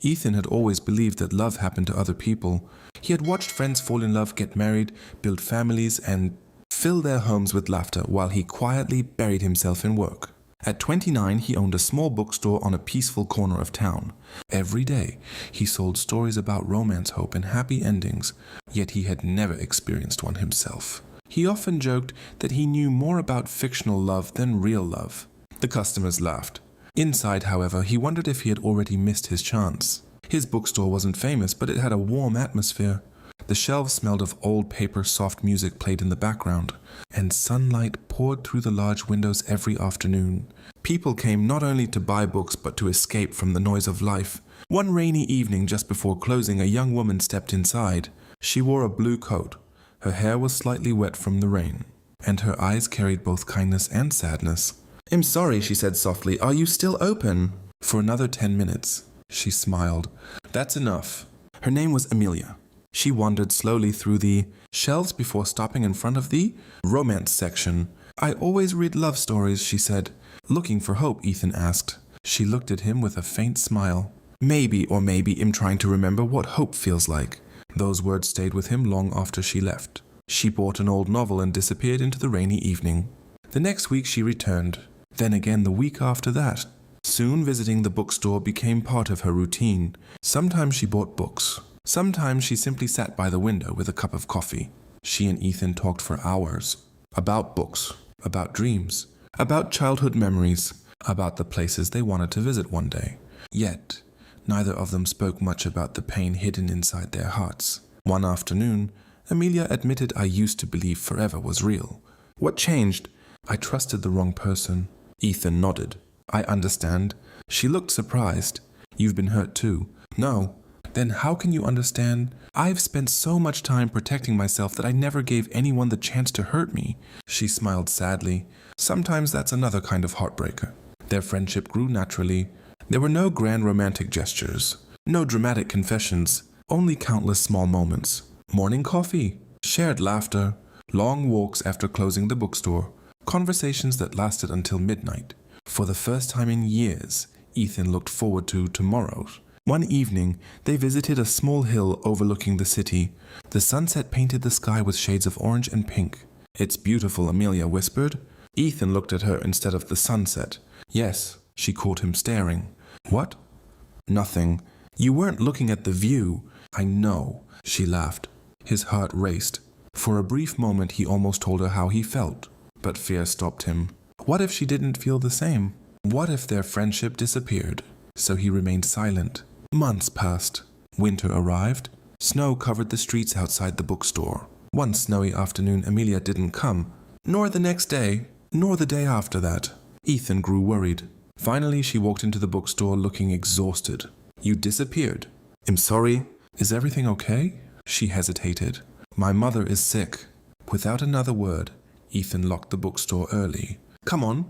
Ethan had always believed that love happened to other people. He had watched friends fall in love, get married, build families, and fill their homes with laughter while he quietly buried himself in work. At 29, he owned a small bookstore on a peaceful corner of town. Every day, he sold stories about romance, hope, and happy endings, yet he had never experienced one himself. He often joked that he knew more about fictional love than real love. The customers laughed. Inside, however, he wondered if he had already missed his chance. His bookstore wasn't famous, but it had a warm atmosphere. The shelves smelled of old paper, soft music played in the background, and sunlight poured through the large windows every afternoon. People came not only to buy books, but to escape from the noise of life. One rainy evening just before closing, a young woman stepped inside. She wore a blue coat. Her hair was slightly wet from the rain, and her eyes carried both kindness and sadness. "I'm sorry," she said softly. "Are you still open?" "For another 10 minutes. She smiled. "That's enough." Her name was Amelia. She wandered slowly through the shelves before stopping in front of the romance section. "I always read love stories," she said. "Looking for hope?" Ethan asked. She looked at him with a faint smile. "Maybe I'm trying to remember what hope feels like." Those words stayed with him long after she left. She bought an old novel and disappeared into the rainy evening. The next week she returned. Then again the week after that. Soon visiting the bookstore became part of her routine. Sometimes she bought books. Sometimes she simply sat by the window with a cup of coffee. She and Ethan talked for hours. About books, about dreams, about childhood memories, about the places they wanted to visit one day. Yet, neither of them spoke much about the pain hidden inside their hearts. One afternoon, Amelia admitted, "I used to believe forever was real." "What changed?" "I trusted the wrong person." Ethan nodded. "I understand." She looked surprised. "You've been hurt too." "No." "Then how can you understand?" "I've spent so much time protecting myself that I never gave anyone the chance to hurt me." She smiled sadly. "Sometimes that's another kind of heartbreaker." Their friendship grew naturally. There were no grand romantic gestures, no dramatic confessions, only countless small moments. Morning coffee, shared laughter, long walks after closing the bookstore, conversations that lasted until midnight. For the first time in years, Ethan looked forward to tomorrows. One evening, they visited a small hill overlooking the city. The sunset painted the sky with shades of orange and pink. "It's beautiful," Amelia whispered. Ethan looked at her instead of the sunset. "Yes." She caught him staring. "What?" "Nothing. You weren't looking at the view." "I know." She laughed. His heart raced. For a brief moment he almost told her how he felt, but fear stopped him. What if she didn't feel the same? What if their friendship disappeared? So he remained silent. Months passed. Winter arrived. Snow covered the streets outside the bookstore. One snowy afternoon Amelia didn't come, nor the next day, nor the day after that. Ethan grew worried. Finally she walked into the bookstore looking exhausted. "You disappeared." "I'm sorry." "Is everything okay?" She hesitated. "My mother is sick." Without another word, Ethan locked the bookstore early. "Come on."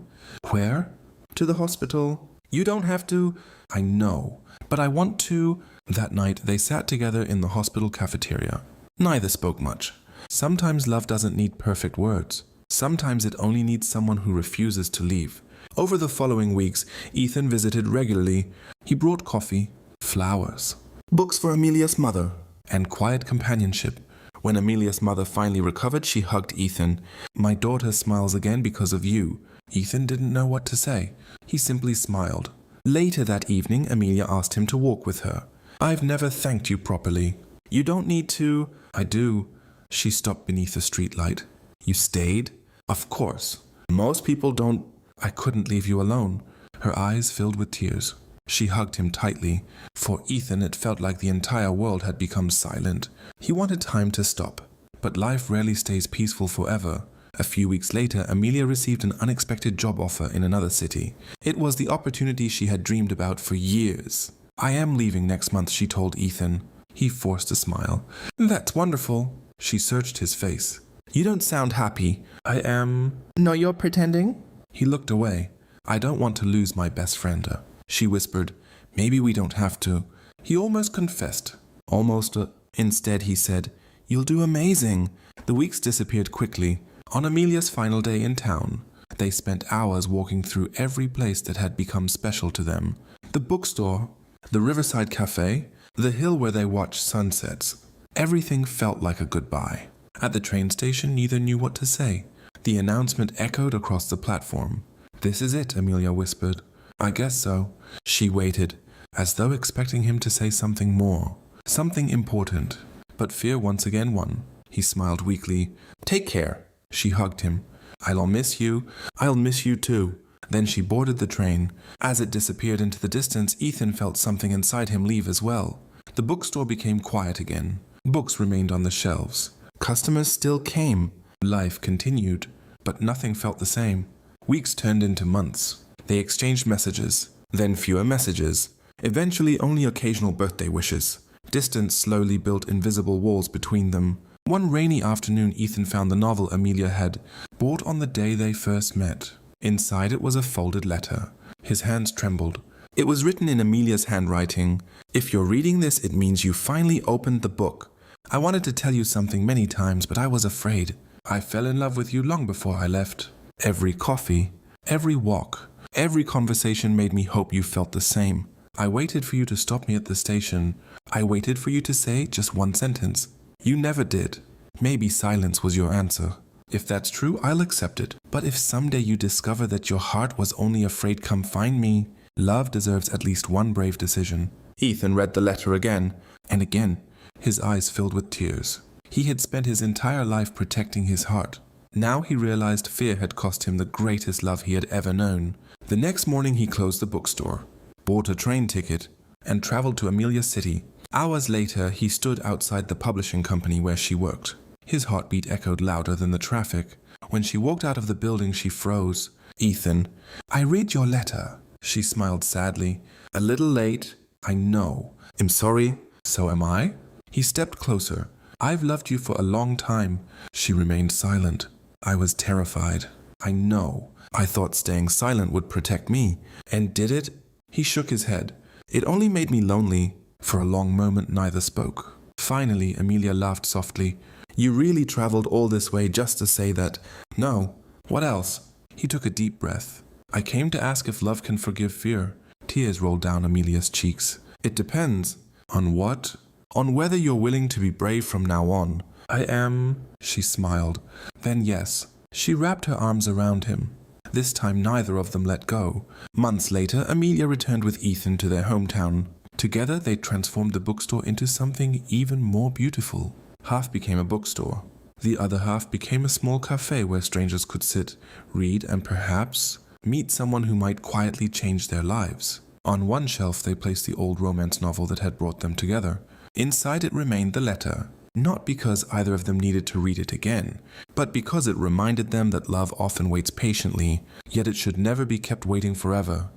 "Where?" "To the hospital." "You don't have to." "I know, but I want to." That night they sat together in the hospital cafeteria. Neither spoke much. Sometimes love doesn't need perfect words. Sometimes it only needs someone who refuses to leave. Over the following weeks, Ethan visited regularly. He brought coffee, flowers, books for Amelia's mother, and quiet companionship. When Amelia's mother finally recovered, she hugged Ethan. "My daughter smiles again because of you." Ethan didn't know what to say. He simply smiled. Later that evening, Amelia asked him to walk with her. "I've never thanked you properly." "You don't need to." "I do." She stopped beneath a streetlight. "You stayed?" "Of course. Most people don't." "I couldn't leave you alone." Her eyes filled with tears. She hugged him tightly. For Ethan, it felt like the entire world had become silent. He wanted time to stop, but life rarely stays peaceful forever. A few weeks later, Amelia received an unexpected job offer in another city. It was the opportunity she had dreamed about for years. "I am leaving next month," she told Ethan. He forced a smile. "That's wonderful." She searched his face. "You don't sound happy." "I am." "No, you're pretending." He looked away. "I don't want to lose my best friend." She whispered, "Maybe we don't have to." He almost confessed. Almost. Instead, he said, "You'll do amazing." The weeks disappeared quickly. On Amelia's final day in town, they spent hours walking through every place that had become special to them. The bookstore, The riverside cafe, the hill where they watched sunsets. Everything felt like a goodbye. At the train station, neither knew what to say. The announcement echoed across the platform. "This is it," Amelia whispered. "I guess so." She waited, as though expecting him to say something more, something important. But fear once again won. He smiled weakly. "Take care." She hugged him. "I'll miss you. I'll miss you too." Then she boarded the train. As it disappeared into the distance, Ethan felt something inside him leave as well. The bookstore became quiet again. Books remained on the shelves. Customers still came. Life continued, but nothing felt the same. Weeks turned into months. They exchanged messages, then fewer messages. Eventually, only occasional birthday wishes. Distance slowly built invisible walls between them. One rainy afternoon, Ethan found the novel Amelia had bought on the day they first met. Inside it was a folded letter. His hands trembled. It was written in Amelia's handwriting. "If you're reading this, it means you finally opened the book. I wanted to tell you something many times, but I was afraid. I fell in love with you long before I left. Every coffee, every walk, every conversation made me hope you felt the same. I waited for you to stop me at the station. I waited for you to say just one sentence. You never did. Maybe silence was your answer. If that's true, I'll accept it. But if someday you discover that your heart was only afraid, come find me. Love deserves at least one brave decision." Ethan read the letter again and again, his eyes filled with tears. He had spent his entire life protecting his heart. Now he realized fear had cost him the greatest love he had ever known. The next morning he closed the bookstore, bought a train ticket, and traveled to Amelia City. Hours later, he stood outside the publishing company where she worked. His heartbeat echoed louder than the traffic. When she walked out of the building, she froze. "Ethan, I read your letter." She smiled sadly. "A little late, I know. I'm sorry. So am I?" He stepped closer. "I've loved you for a long time." She remained silent. "I was terrified. I know. I thought staying silent would protect me. And did it?" He shook his head. "It only made me lonely." For a long moment, neither spoke. Finally, Amelia laughed softly. "You really traveled all this way just to say that?" "No. What else?" He took a deep breath. "I came to ask if love can forgive fear." Tears rolled down Amelia's cheeks. "It depends." "On what?" "On whether you're willing to be brave from now on." "I am," she smiled. "Then yes." She wrapped her arms around him. This time neither of them let go. Months later, Amelia returned with Ethan to their hometown. Together they transformed the bookstore into something even more beautiful. Half became a bookstore. The other half became a small cafe where strangers could sit, read, and perhaps meet someone who might quietly change their lives. On one shelf they placed the old romance novel that had brought them together. Inside it remained the letter, not because either of them needed to read it again, but because it reminded them that love often waits patiently, yet it should never be kept waiting forever.